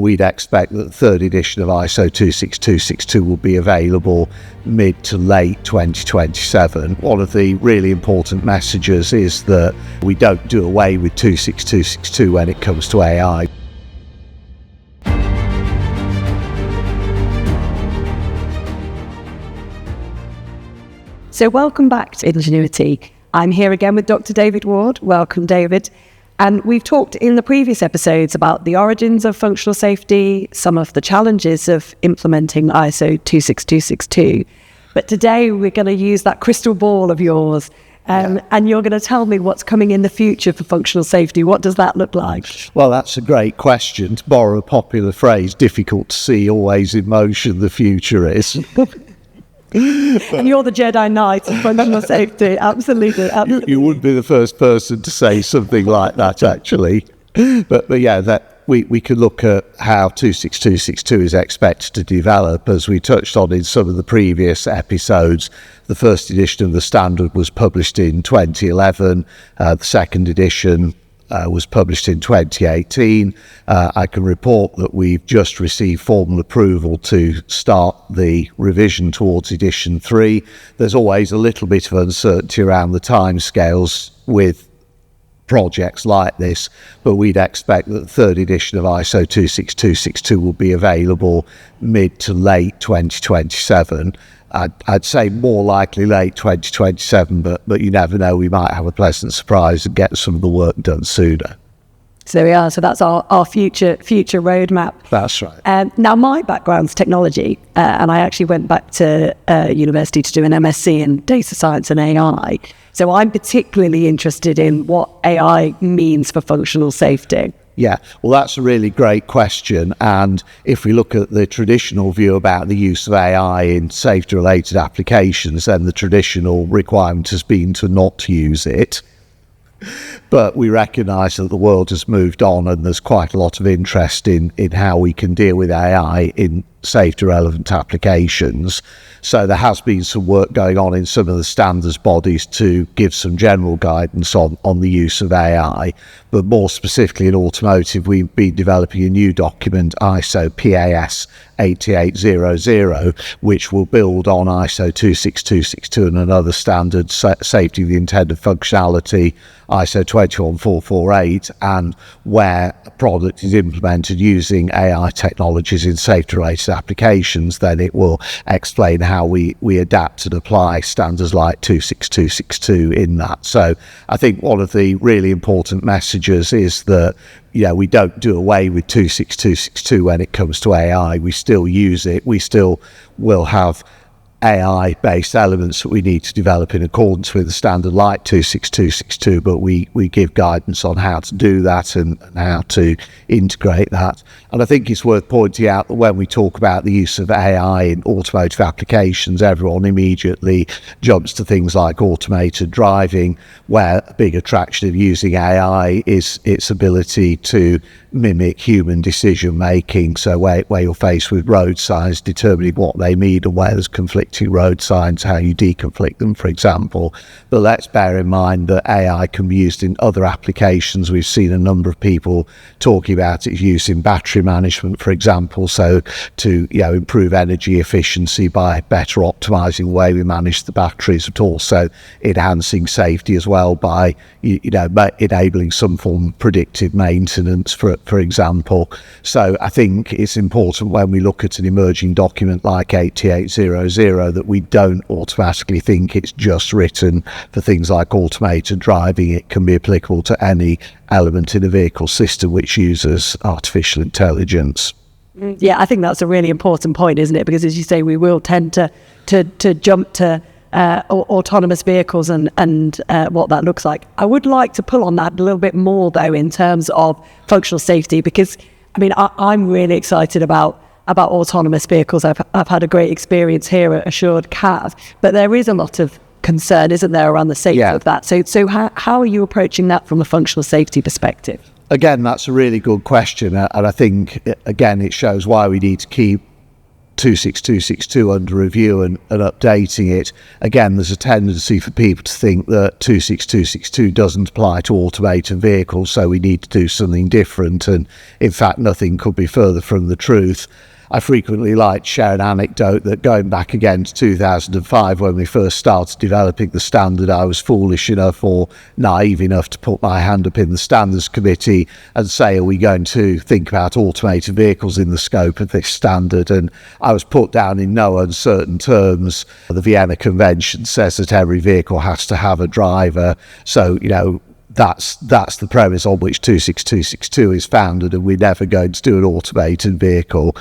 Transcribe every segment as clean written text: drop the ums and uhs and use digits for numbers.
we'd expect that the third edition of ISO 26262 will be available mid to late 2027. One of the really important messages is that we don't do away with 26262 when it comes to AI. So welcome back to Ingenuity. I'm here again with Dr. David Ward. Welcome, David. And we've talked in the previous episodes about the origins of functional safety, some of the challenges of implementing ISO 26262. But today we're going to use that crystal ball of yours and you're going to tell me what's coming in the future for functional safety. What does that look like? Well, that's a great question. To borrow a popular phrase, difficult to see, always in motion, the future is. And you're the Jedi Knight of functional safety. Absolutely. You wouldn't be the first person to say something like that, actually. But yeah, that we could look at how 26262 is expected to develop. As we touched on in some of the previous episodes, the first edition of the standard was published in 2011. The second edition was published in 2018. I can report that we've just received formal approval to start the revision towards edition 3. There's always a little bit of uncertainty around the timescales with projects like this, but we'd expect that the third edition of ISO 26262 will be available mid to late 2027. I'd say more likely late 2027, but you never know, we might have a pleasant surprise and get some of the work done sooner. So we are. So that's our future roadmap. That's right. Now, my background's technology, and I actually went back to university to do an MSc in data science and AI. So I'm particularly interested in what AI means for functional safety. Yeah, well, that's a really great question. And if we look at the traditional view about the use of AI in safety-related applications, then the traditional requirement has been to not use it. But we recognise that the world has moved on and there's quite a lot of interest in how we can deal with AI in safety-relevant applications. So there has been some work going on in some of the standards bodies to give some general guidance on the use of AI. But more specifically in automotive, we've been developing a new document, ISO PAS 8800, which will build on ISO 26262 and another standard, safety of the intended functionality, ISO 21448, and where a product is implemented using AI technologies in safety-related applications, then it will explain how we adapt and apply standards like 26262 in that. So I think one of the really important messages is that we don't do away with 26262 when it comes to AI. We still use it. We still will have AI-based elements that we need to develop in accordance with a standard like 26262, but we give guidance on how to do that and how to integrate that. And I think it's worth pointing out that when we talk about the use of AI in automotive applications, everyone immediately jumps to things like automated driving, where a big attraction of using AI is its ability to mimic human decision making. So where you're faced with road signs, determining what they mean and where there's conflicting road signs, how you deconflict them, for example. But let's bear in mind that AI can be used in other applications. We've seen a number of people talking about its use in battery management, for example, so to improve energy efficiency by better optimizing the way we manage the batteries, but also enhancing safety as well by enabling some form of predictive maintenance, for example. So I think it's important when we look at an emerging document like 8800 that we don't automatically think it's just written for things like automated driving. It can be applicable to any element in a vehicle system which uses artificial intelligence. Yeah, I think that's a really important point, isn't it? Because as you say, we will tend to jump to autonomous vehicles and what that looks like. I would like to pull on that a little bit more, though, in terms of functional safety, because I'm really excited about autonomous vehicles. I've had a great experience here at Assured CAV, but there is a lot of concern, isn't there, around the safety of that. So how are you approaching that from a functional safety perspective? Again, that's a really good question, and I think again it shows why we need to keep 26262 under review and updating it, again, there's a tendency for people to think that 26262 doesn't apply to automated vehicles, so we need to do something different. And in fact, nothing could be further from the truth. I frequently like to share an anecdote that going back again to 2005, when we first started developing the standard, I was foolish enough or naive enough to put my hand up in the standards committee and say, are we going to think about automated vehicles in the scope of this standard? And I was put down in no uncertain terms. The Vienna Convention says that every vehicle has to have a driver. So, that's the premise on which 26262 is founded, and we're never going to do an automated vehicle.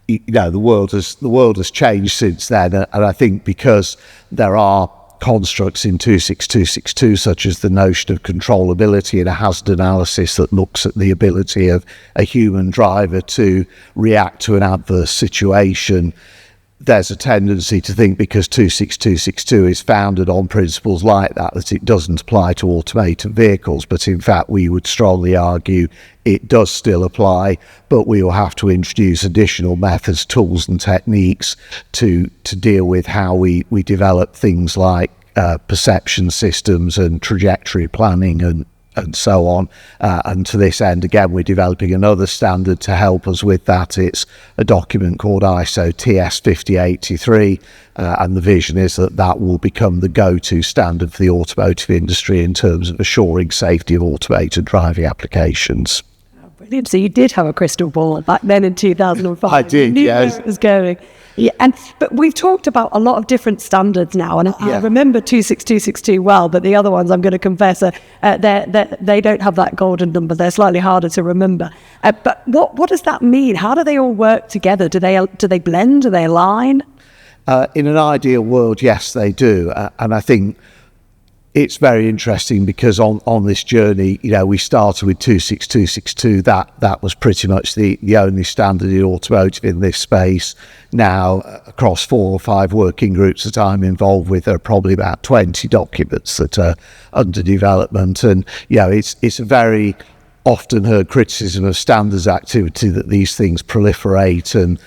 The world has changed since then, and I think because there are constructs in 26262 such as the notion of controllability and a hazard analysis that looks at the ability of a human driver to react to an adverse situation, there's a tendency to think because 26262 is founded on principles like that it doesn't apply to automated vehicles. But in fact, we would strongly argue it does still apply, but we will have to introduce additional methods, tools and techniques to deal with how we develop things like perception systems and trajectory planning and so on. And to this end, again, we're developing another standard to help us with that. It's a document called ISO TS 5083, and the vision is that will become the go-to standard for the automotive industry in terms of assuring safety of automated driving applications. Brilliant. So you did have a crystal ball back then in 2005. I did, yes. Where it was going. Yeah, but we've talked about a lot of different standards now, and I remember 26262 well, but the other ones, I'm going to confess, they don't have that golden number. They're slightly harder to remember. But what does that mean? How do they all work together? Do they blend? Do they align? In an ideal world, yes, they do. And I think it's very interesting because on this journey, we started with 26262. That was pretty much the only standard in automotive in this space. Now, across 4 or 5 working groups that I'm involved with, there are probably about 20 documents that are under development. And, it's a very often heard criticism of standards activity that these things proliferate, and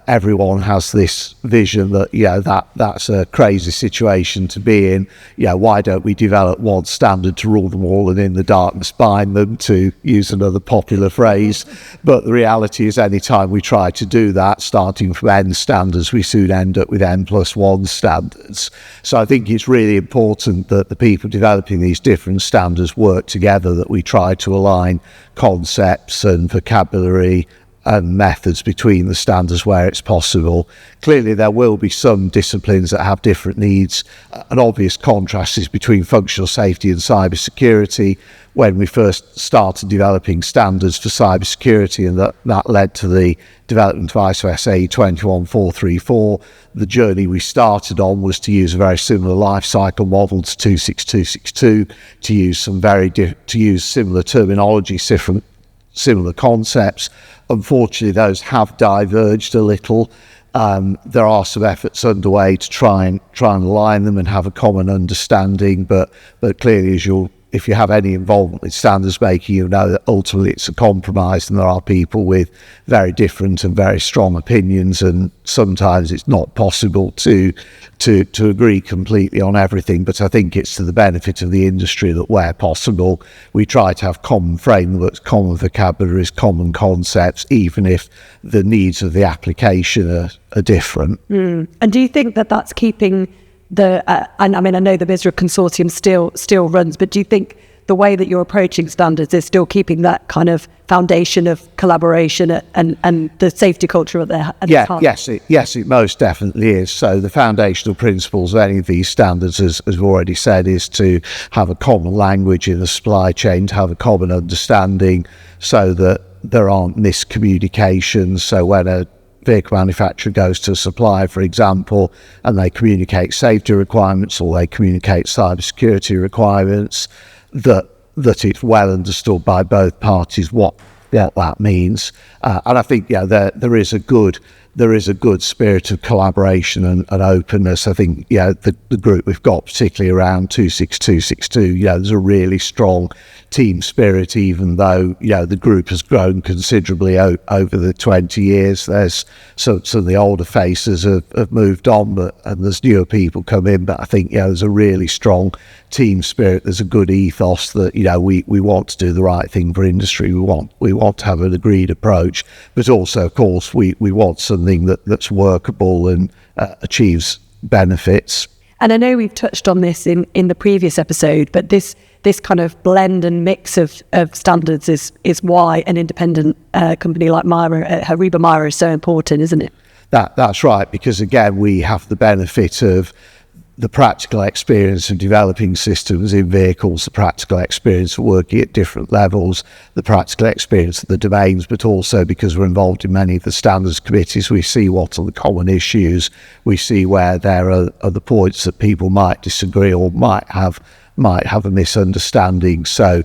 everyone has this vision that that's a crazy situation to be in. Why don't we develop one standard to rule them all and in the darkness bind them, to use another popular phrase? But the reality is, any time we try to do that, starting from N standards, we soon end up with N+1 standards. So I think it's really important that the people developing these different standards work together, that we try to align concepts and vocabulary and methods between the standards where it's possible. Clearly, there will be some disciplines that have different needs. An obvious contrast is between functional safety and cybersecurity. When we first started developing standards for cybersecurity, and that led to the development of ISO SAE 21434, the journey we started on was to use a very similar life cycle model to 26262, to use similar terminology, similar concepts. Unfortunately, those have diverged a little. There are some efforts underway to try and align them and have a common understanding, but clearly, if you have any involvement with standards making, you know that ultimately it's a compromise, and there are people with very different and very strong opinions, and sometimes it's not possible to agree completely on everything. But I think it's to the benefit of the industry that where possible, we try to have common frameworks, common vocabularies, common concepts, even if the needs of the application are different. And do you think that that's keeping and I mean, I know the MIRA consortium still runs, but do you think the way that you're approaching standards is still keeping that kind of foundation of collaboration and the safety culture at their heart? Yes, it most definitely is. So the foundational principles of any of these standards, as we've already said, is to have a common language in the supply chain, to have a common understanding, so that there aren't miscommunications. So when a vehicle manufacturer goes to a supplier, for example, and they communicate safety requirements or they communicate cybersecurity requirements, that it's well understood by both parties what what that means. And I think there is a good spirit of collaboration and openness. I think the group we've got, particularly around 26262, there's a really strong team spirit, even though the group has grown considerably over the 20 years. There's some of the older faces have moved on, and there's newer people come in, but I think there's a really strong team spirit. There's a good ethos that we want to do the right thing for industry. We want to have an agreed approach, but also, of course, we want something that's workable and achieves benefits. And I know we've touched on this in the previous episode, but this kind of blend and mix of standards is why an independent company like MIRA, HORIBA MIRA, is so important, isn't it? That's right, because again, we have the benefit of the practical experience of developing systems in vehicles, the practical experience of working at different levels, the practical experience of the domains, but also because we're involved in many of the standards committees, we see what are the common issues, we see where there are the points that people might disagree or might have a misunderstanding. So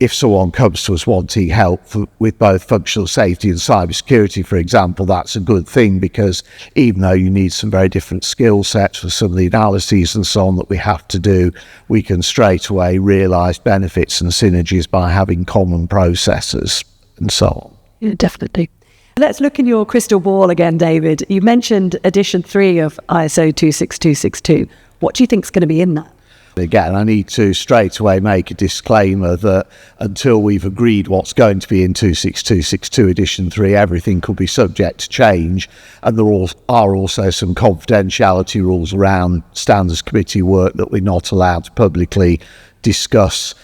if someone comes to us wanting help with both functional safety and cybersecurity, for example, that's a good thing, because even though you need some very different skill sets for some of the analyses and so on that we have to do, we can straight away realise benefits and synergies by having common processes and so on. Yeah, definitely. Let's look in your crystal ball again, David. You mentioned edition 3 of ISO 26262. What do you think is going to be in that? Again, I need to straight away make a disclaimer that until we've agreed what's going to be in 26262 edition 3, everything could be subject to change, and there are also some confidentiality rules around standards committee work that we're not allowed to publicly discuss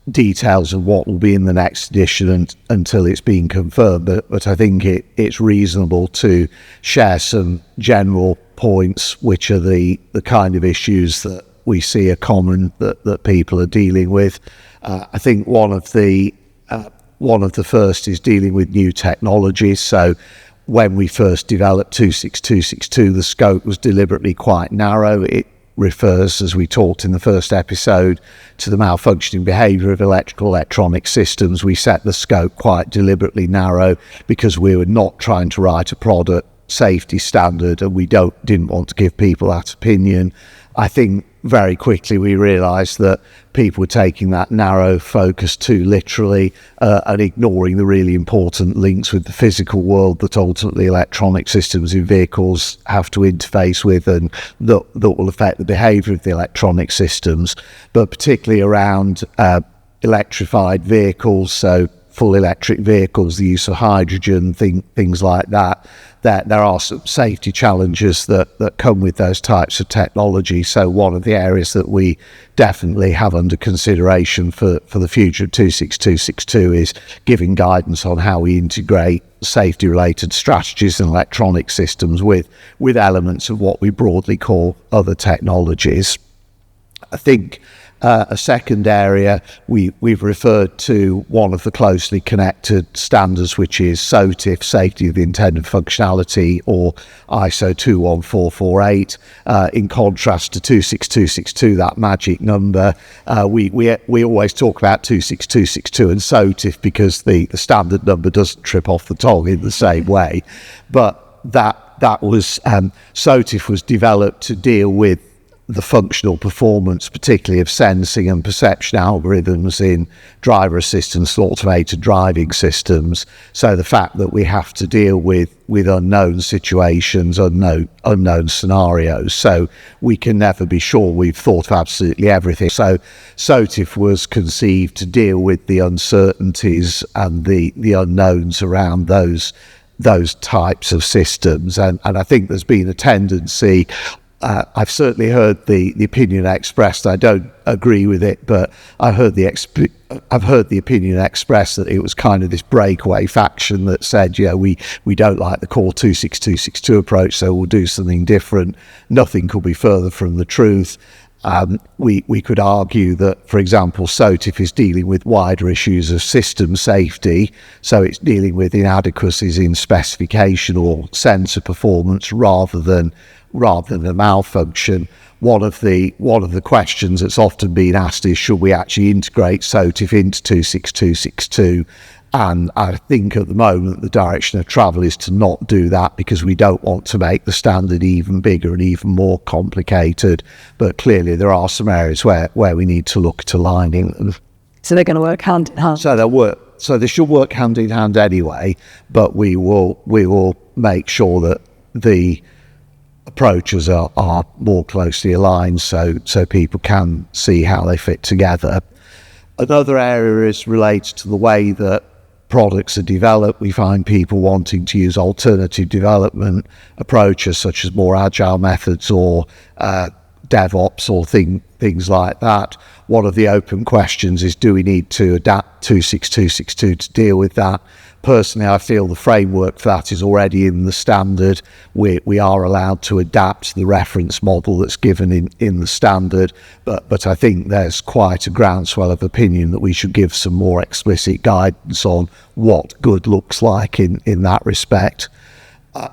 details of what will be in the next edition until it's been confirmed. But I think it's reasonable to share some general points, which are the kind of issues that we see are common that people are dealing with. I think one of the first is dealing with new technologies. So when we first developed 26262, the scope was deliberately quite narrow. It refers, as we talked in the first episode, to the malfunctioning behaviour of electronic systems. We set the scope quite deliberately narrow because we were not trying to write a product safety standard, and we didn't want to give people that opinion. I think very quickly we realised that people were taking that narrow focus too literally and ignoring the really important links with the physical world that ultimately electronic systems in vehicles have to interface with, and that will affect the behaviour of the electronic systems, but particularly around electrified vehicles, so full electric vehicles, the use of hydrogen, things like that. There are some safety challenges that come with those types of technology. So one of the areas that we definitely have under consideration for the future of 26262 is giving guidance on how we integrate safety-related strategies and electronic systems with elements of what we broadly call other technologies. I think a second area, we've referred to one of the closely connected standards, which is SOTIF, Safety of the Intended Functionality, or ISO 21448. In contrast to 26262, that magic number, we always talk about 26262 and SOTIF because the standard number doesn't trip off the tongue in the same way. But that was SOTIF was developed to deal with the functional performance, particularly of sensing and perception algorithms in driver assistance automated driving systems. So the fact that we have to deal with unknown situations, unknown scenarios, so we can never be sure we've thought of absolutely everything. So SOTIF was conceived to deal with the uncertainties and the unknowns around those types of systems, and I think there's been a tendency. I've certainly heard the opinion expressed. I don't agree with it, but I've heard the opinion expressed that it was kind of this breakaway faction that said, we don't like the core 26262 approach, so we'll do something different. Nothing could be further from the truth. We could argue that, for example, SOTIF is dealing with wider issues of system safety, so it's dealing with inadequacies in specification or sensor performance rather than a malfunction. One of the questions that's often been asked is, should we actually integrate SOTIF into 26262? And I think at the moment the direction of travel is to not do that, because we don't want to make the standard even bigger and even more complicated. But clearly there are some areas where we need to look at aligning them. So they're going to work hand in hand. So they should work hand in hand anyway, but we will make sure that the approaches are more closely aligned, so people can see how they fit together. Another area is related to the way that products are developed. We find people wanting to use alternative development approaches, such as more agile methods or DevOps or things like that. One of the open questions is, do we need to adapt 26262 to deal with that? Personally, I feel the framework for that is already in the standard. We are allowed to adapt the reference model that's given in the standard, but I think there's quite a groundswell of opinion that we should give some more explicit guidance on what good looks like in that respect.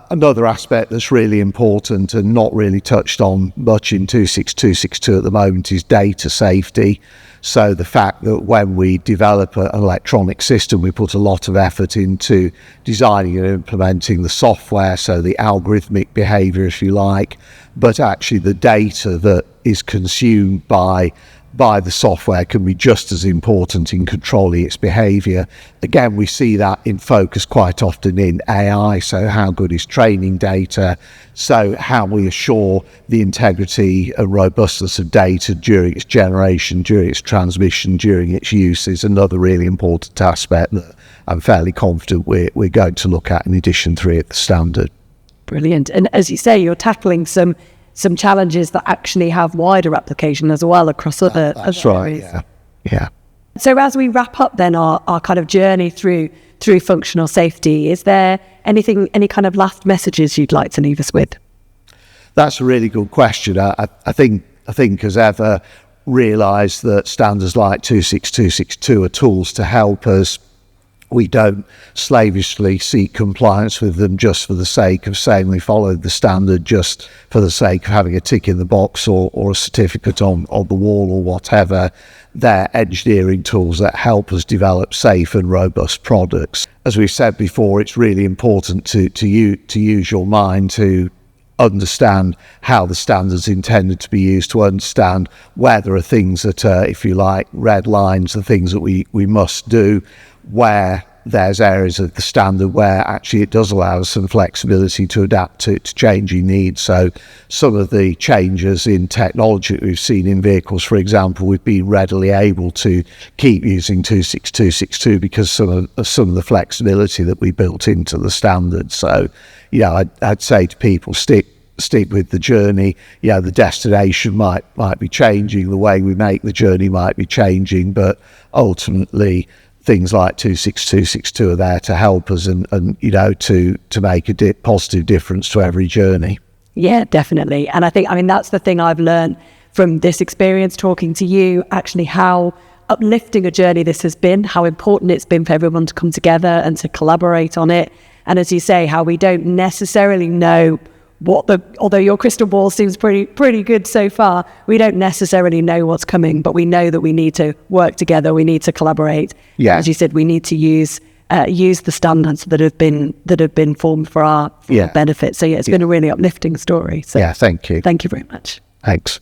Another aspect that's really important and not really touched on much in 26262 at the moment is data safety. So the fact that when we develop an electronic system, we put a lot of effort into designing and implementing the software, so the algorithmic behavior, if you like, but actually the data that is consumed by the software can be just as important in controlling its behavior. Again, we see that in focus quite often in AI, so how good is training data, so how we assure the integrity and robustness of data during its generation, during its transmission, during its use is another really important aspect that I'm fairly confident we're going to look at in edition 3 at the standard. Brilliant. And as you say, you're tackling some challenges that actually have wider application as well across other areas. Yeah. So as we wrap up then our kind of journey through functional safety, is there any kind of last messages you'd like to leave us with? That's a really good question. I think as ever, realise that standards like 26262 are tools to help us. We don't slavishly seek compliance with them just for the sake of saying we followed the standard, just for the sake of having a tick in the box or a certificate on the wall or whatever. They're engineering tools that help us develop safe and robust products. As we've said before, it's really important to use your mind to understand how the standard's intended to be used, to understand where there are things that are, if you like, red lines, the things that we must do, where there's areas of the standard where actually it does allow us some flexibility to adapt to changing needs. So some of the changes in technology that we've seen in vehicles, for example, we've been readily able to keep using 26262 because some of the flexibility that we built into the standard. So, I'd say to people, stick with the journey. The destination might be changing, the way we make the journey might be changing, but ultimately things like 26262 are there to help us and to make a positive difference to every journey. Yeah, definitely. And I think, that's the thing I've learned from this experience talking to you, actually how uplifting a journey this has been, how important it's been for everyone to come together and to collaborate on it. And as you say, how we don't necessarily know although your crystal ball seems pretty good so far, we don't necessarily know what's coming, but we know that we need to work together, we need to collaborate. Yeah. As you said, we need to use the standards that have been formed for our benefit. So it's been a really uplifting story. So thank you. Thank you very much. Thanks.